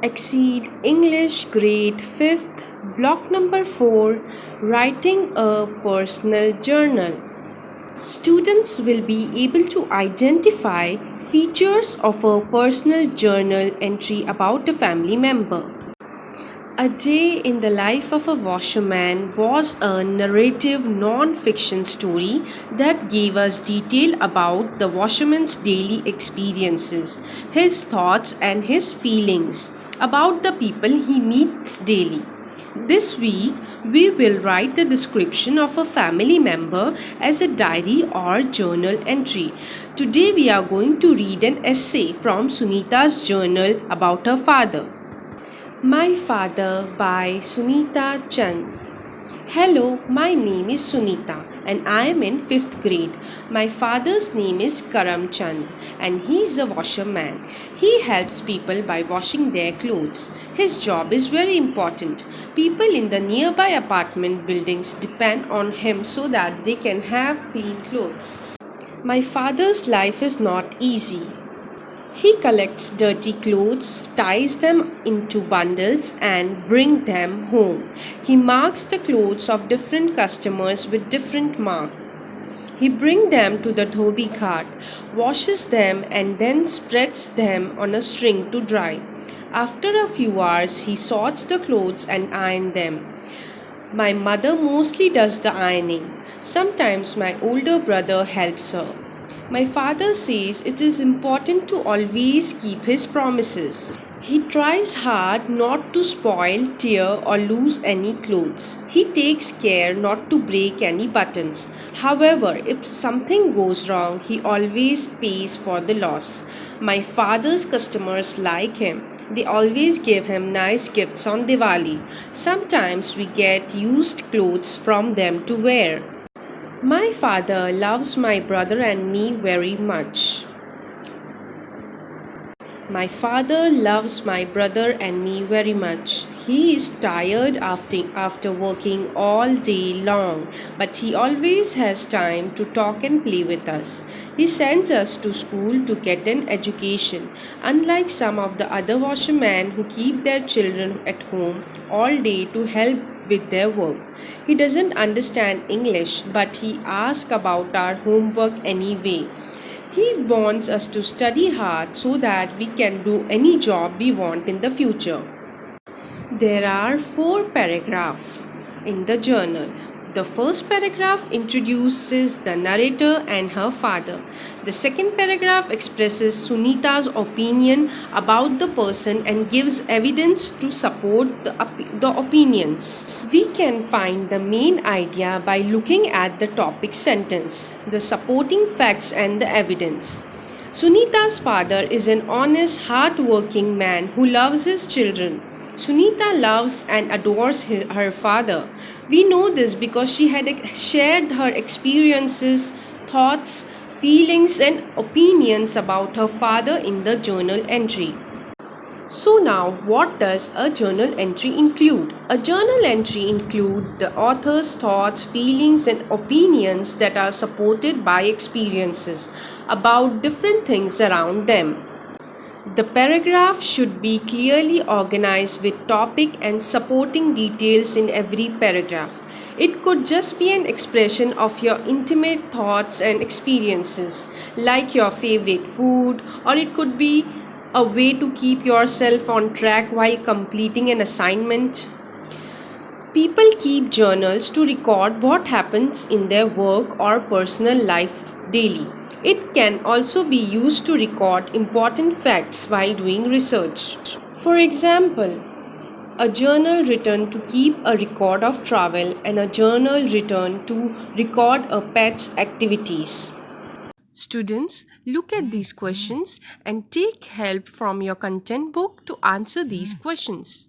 Exceed English Grade 5th, Block number 4, Writing a Personal Journal. Students will be able to identify features of a personal journal entry about a family member. A Day in the Life of a Washerman was a narrative non-fiction story that gave us detail about the washerman's daily experiences, his thoughts and his feelings about the people he meets daily. This week, we will write a description of a family member as a diary or journal entry. Today, we are going to read an essay from Sunita's journal about her father. My Father by Sunita Chand. Hello, my name is Sunita and I am in 5th grade. My father's name is Karam Chand and he is a washerman. He helps people by washing their clothes. His job is very important. People in the nearby apartment buildings depend on him so that they can have clean clothes. My father's life is not easy. He collects dirty clothes, ties them into bundles and brings them home. He marks the clothes of different customers with different marks. He brings them to the dhobi ghat, washes them and then spreads them on a string to dry. After a few hours, he sorts the clothes and irons them. My mother mostly does the ironing. Sometimes my older brother helps her. My father says it is important to always keep his promises. He tries hard not to spoil, tear, or lose any clothes. He takes care not to break any buttons. However, if something goes wrong, he always pays for the loss. My father's customers like him. They always give him nice gifts on Diwali. Sometimes we get used clothes from them to wear. My father loves my brother and me very much. My father loves my brother and me very much. He is tired after working all day long, but he always has time to talk and play with us. He sends us to school to get an education, unlike some of the other washermen who keep their children at home all day to help with their work. He doesn't understand English, but he asks about our homework anyway. He wants us to study hard so that we can do any job we want in the future. There are 4 paragraphs in the journal. The first paragraph introduces the narrator and her father. The second paragraph expresses Sunita's opinion about the person and gives evidence to support the opinions. We can find the main idea by looking at the topic sentence, the supporting facts and the evidence. Sunita's father is an honest, hard-working man who loves his children. Sunita loves and adores her father. We know this because she had shared her experiences, thoughts, feelings, and opinions about her father in the journal entry. So now, what does a journal entry include? A journal entry includes the author's thoughts, feelings and opinions that are supported by experiences about different things around them. The paragraph should be clearly organized with topic and supporting details in every paragraph. It could just be an expression of your intimate thoughts and experiences, like your favorite food, or it could be a way to keep yourself on track while completing an assignment. People keep journals to record what happens in their work or personal life daily. It can also be used to record important facts while doing research. For example, a journal written to keep a record of travel and a journal written to record a pet's activities. Students, look at these questions and take help from your content book to answer these questions.